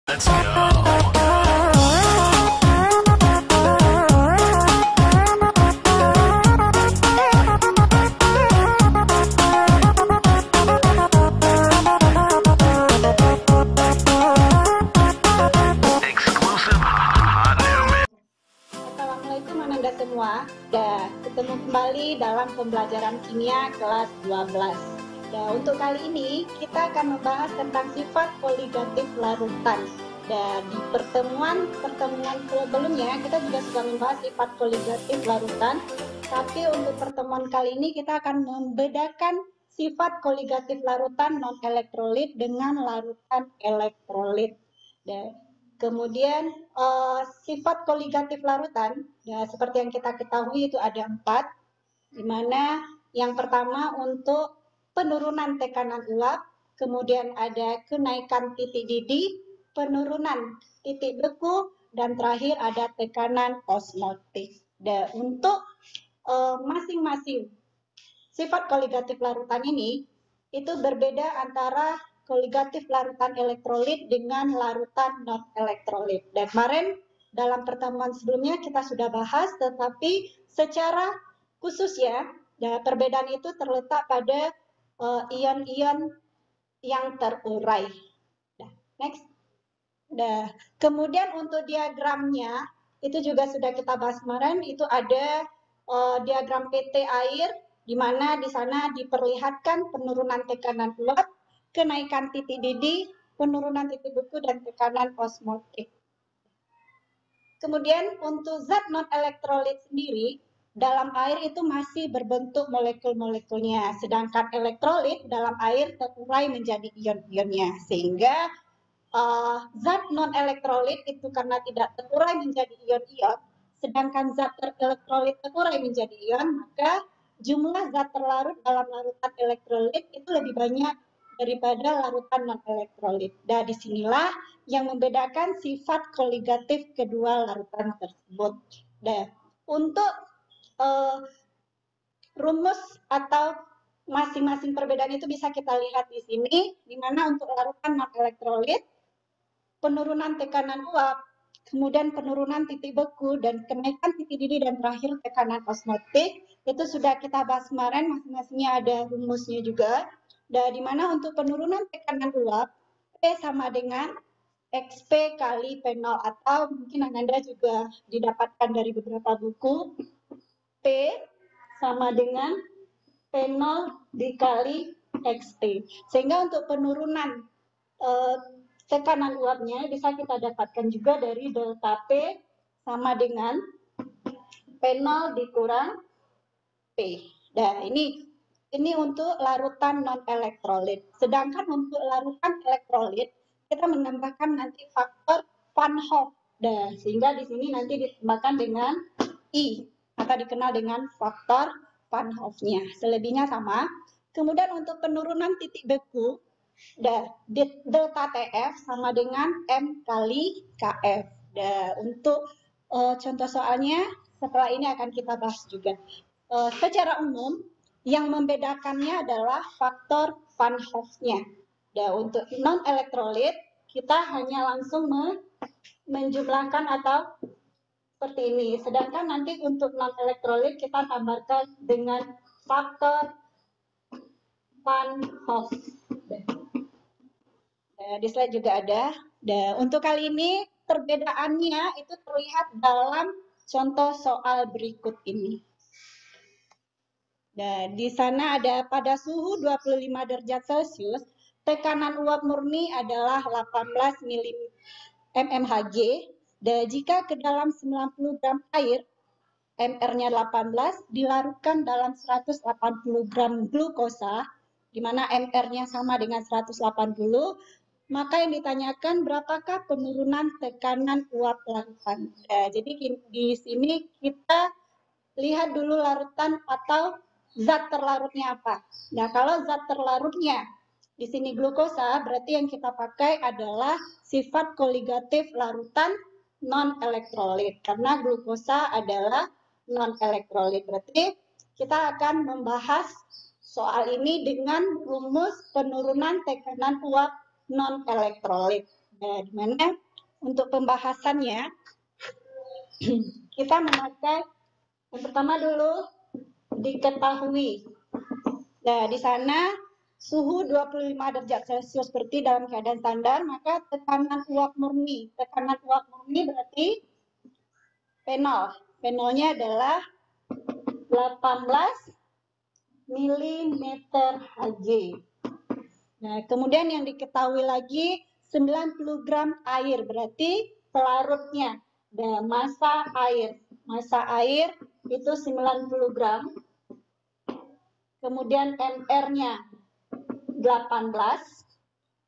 Let's go. Assalamualaikum Anda semua, dan ketemu kembali dalam pembelajaran kimia kelas 12. Dan untuk kali ini kita akan membahas tentang sifat koligatif larutan. Dan di pertemuan sebelumnya kita juga sudah membahas sifat koligatif larutan. Tapi untuk pertemuan kali ini kita akan membedakan sifat koligatif larutan non-elektrolit dengan larutan elektrolit. Dan kemudian sifat koligatif larutan, ya, seperti yang kita ketahui itu ada 4, di mana yang pertama untuk penurunan tekanan uap, kemudian ada kenaikan titik didih, penurunan titik beku, dan terakhir ada tekanan osmotik. Dan untuk masing-masing sifat koligatif larutan ini itu berbeda antara koligatif larutan elektrolit dengan larutan non-elektrolit. Dan kemarin dalam pertemuan sebelumnya kita sudah bahas, tetapi secara khusus ya, perbedaan itu terletak pada ion-ion yang terurai. Next. Kemudian untuk diagramnya itu juga sudah kita bahas kemarin, itu ada diagram PT air, di mana di sana diperlihatkan penurunan tekanan uap, kenaikan titik didih, penurunan titik beku, dan tekanan osmotik. Kemudian untuk zat non-elektrolit sendiri, dalam air itu masih berbentuk molekul-molekulnya, sedangkan elektrolit dalam air terurai menjadi ion-ionnya, sehingga zat non-elektrolit itu karena tidak terurai menjadi ion-ion, sedangkan zat elektrolit terurai menjadi ion, maka jumlah zat terlarut dalam larutan elektrolit itu lebih banyak daripada larutan non-elektrolit. Dan disinilah yang membedakan sifat koligatif kedua larutan tersebut. Dan untuk rumus atau masing-masing perbedaan itu bisa kita lihat di sini, di mana untuk larutan non-elektrolit, penurunan tekanan uap, kemudian penurunan titik beku, dan kenaikan titik didih, dan terakhir tekanan osmotik, itu sudah kita bahas kemarin, masing-masingnya ada rumusnya juga. Dan di mana untuk penurunan tekanan uap, P sama dengan XP kali P0, atau mungkin Anda juga didapatkan dari beberapa buku, P sama dengan P0 dikali XT. Sehingga untuk penurunan tekanan uapnya bisa kita dapatkan juga dari delta P sama dengan P0 dikurang P. Nah, ini untuk larutan non-elektrolit. Sedangkan untuk larutan elektrolit, kita menambahkan nanti faktor Van Hoff. Nah, sehingga di sini nanti ditambahkan dengan I, atau dikenal dengan faktor Van Hoff-nya. Selebihnya sama. Kemudian untuk penurunan titik beku, delta TF sama dengan M kali KF. Untuk contoh soalnya, setelah ini akan kita bahas juga. Secara umum, yang membedakannya adalah faktor Van Hoff-nya. Untuk non-elektrolit, kita hanya langsung menjumlahkan atau seperti ini. Sedangkan nanti untuk non-elektrolit kita tambahkan dengan faktor Van Hoff. Di slide juga ada. Untuk kali ini perbedaannya itu terlihat dalam contoh soal berikut ini. Di sana ada pada suhu 25 derajat Celcius, tekanan uap murni adalah 18 mmHg. Dan jika ke dalam 90 gram air, MR-nya 18, dilarutkan dalam 180 gram glukosa, di mana MR-nya sama dengan 180, maka yang ditanyakan berapakah penurunan tekanan uap larutan. Jadi di sini kita lihat dulu larutan atau zat terlarutnya apa. Nah, kalau zat terlarutnya di sini glukosa, berarti yang kita pakai adalah sifat koligatif larutan non-elektrolit, karena glukosa adalah non-elektrolit. Berarti kita akan membahas soal ini dengan rumus penurunan tekanan uap non-elektrolit. Nah, di mana untuk pembahasannya kita memakai yang pertama dulu diketahui. Nah, di sana suhu 25 derajat Celcius seperti dalam keadaan standar, maka tekanan uap murni. Tekanan uap murni berarti penol. Penolnya adalah 18 mm Hg. Nah, kemudian yang diketahui lagi 90 gram air, berarti pelarutnya. Dan massa air. Massa air itu 90 gram. Kemudian MR-nya 18.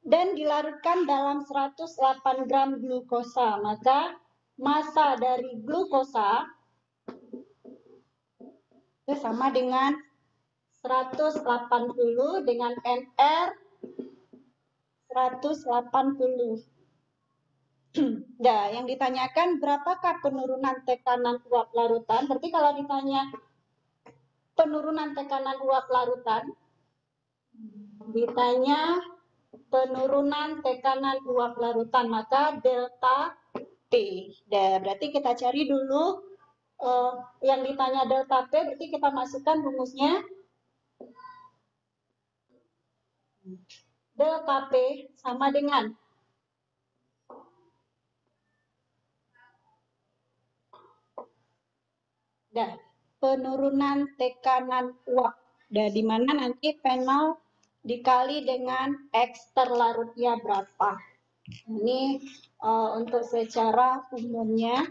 Dan dilarutkan dalam 108 gram glukosa. Maka massa dari glukosa itu sama dengan 180 dengan MR 180. Nah, yang ditanyakan berapakah penurunan tekanan uap larutan? Berarti kalau ditanya penurunan tekanan uap larutan, ditanya penurunan tekanan uap larutan, maka delta P. Nah, berarti kita cari dulu yang ditanya delta P, berarti kita masukkan rumusnya. Delta P sama dengan penurunan tekanan uap. Di mana nanti penol dikali dengan X terlarutnya berapa. Ini untuk secara umumnya.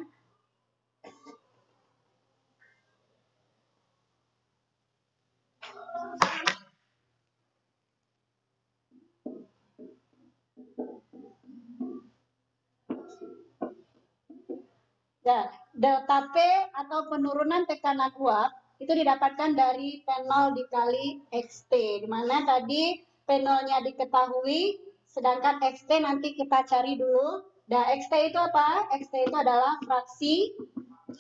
Delta P atau penurunan tekanan uap itu didapatkan dari penol dikali XT, di mana tadi penolnya diketahui, sedangkan XT nanti kita cari dulu. Dan XT itu apa? XT itu adalah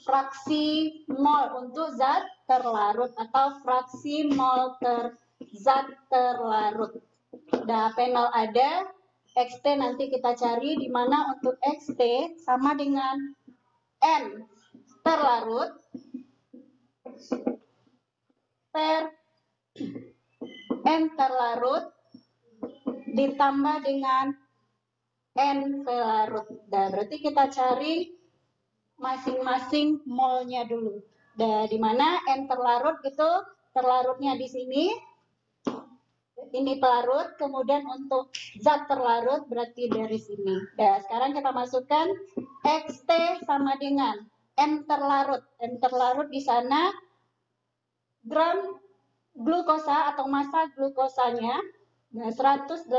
fraksi mol untuk zat terlarut atau fraksi mol zat terlarut. Dan penol ada, XT nanti kita cari, di mana untuk XT sama dengan N terlarut per N terlarut ditambah dengan N pelarut. Dan berarti kita cari masing-masing molnya dulu. Dan di mana N terlarut itu terlarutnya di sini. Ini pelarut, kemudian untuk zat terlarut berarti dari sini. Dan sekarang kita masukkan XT sama dengan N terlarut. N terlarut di sana gram glukosa atau massa glukosanya 180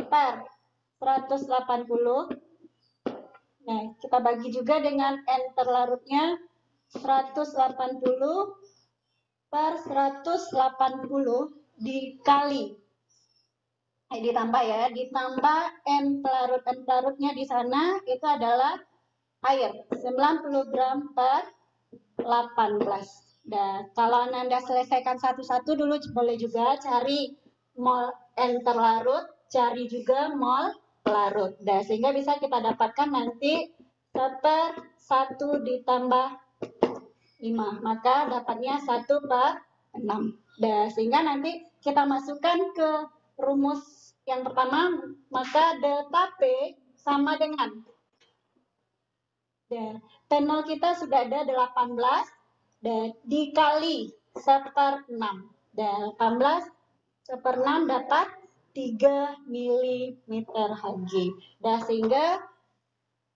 per 180. Nah, kita bagi juga dengan N terlarutnya 180 per 180 dikali ditambah ya, ditambah N pelarutnya di sana itu adalah air 90 gram per 18. Dan kalau Anda selesaikan satu-satu dulu, boleh juga cari mol N terlarut, cari juga mol pelarut. Dan sehingga bisa kita dapatkan nanti 1/1 ditambah 5, maka dapatnya 1/6. Dan sehingga nanti kita masukkan ke rumus yang pertama, maka delta P sama dengan penol kita sudah ada 18 dan dikali 1/6. Dan 18 1/6 dapat 3 mm Hg. Dan sehingga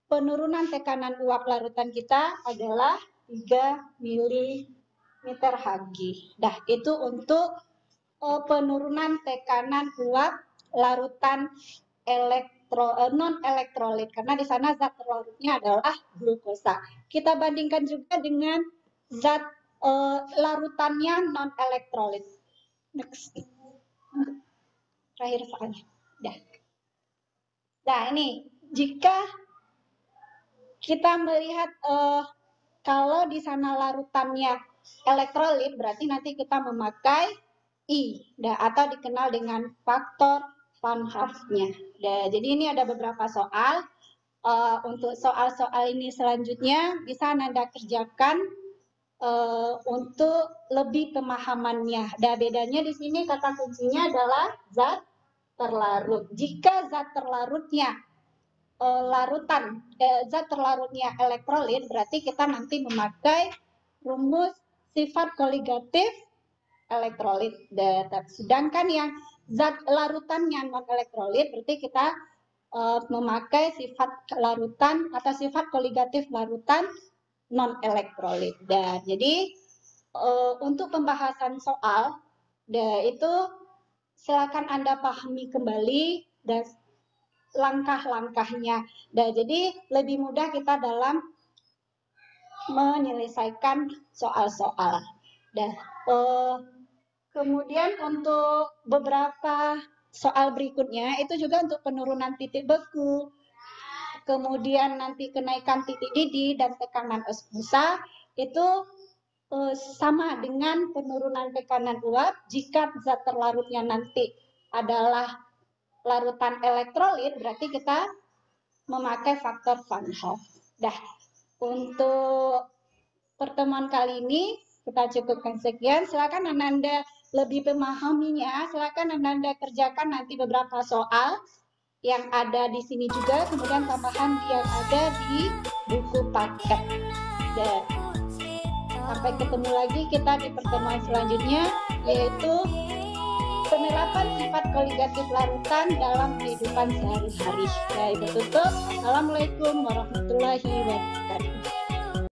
penurunan tekanan uap larutan kita adalah 3 mm Hg. Nah, itu untuk penurunan tekanan uap larutan non elektrolit, karena di sana zat terlarutnya adalah glukosa. Kita bandingkan juga dengan zat larutannya non elektrolit. Next. Terakhir soalnya. Nah, ini jika kita melihat kalau di sana larutannya elektrolit, berarti nanti kita memakai I, atau dikenal dengan faktor Van Hoff-nya. Jadi ini ada beberapa soal. Untuk soal-soal ini selanjutnya bisa Anda kerjakan untuk lebih pemahamannya. Bedanya di sini kata kuncinya adalah zat terlarut. Jika zat terlarutnya zat terlarutnya elektrolit, berarti kita nanti memakai rumus sifat koligatif elektrolit. Sedangkan yang zat larutannya non elektrolit, berarti kita memakai sifat larutan atau sifat koligatif larutan non elektrolit. Jadi untuk pembahasan soal itu silakan Anda pahami kembali dan langkah-langkahnya. Jadi lebih mudah kita dalam menyelesaikan soal-soal. Kemudian untuk beberapa soal berikutnya itu juga untuk penurunan titik beku, kemudian nanti kenaikan titik didih dan tekanan osmosa itu sama dengan penurunan tekanan uap. Jika zat terlarutnya nanti adalah larutan elektrolit, berarti kita memakai faktor Van Hoff. Untuk pertemuan kali ini kita cukupkan sekian. Silakan Anda lebih memahaminya, silakan Anda kerjakan nanti beberapa soal yang ada di sini juga, kemudian tambahan yang ada di buku paket. Sampai ketemu lagi kita di pertemuan selanjutnya, yaitu penerapan sifat koligatif larutan dalam kehidupan sehari-hari. Saya tutup. Assalamualaikum warahmatullahi wabarakatuh.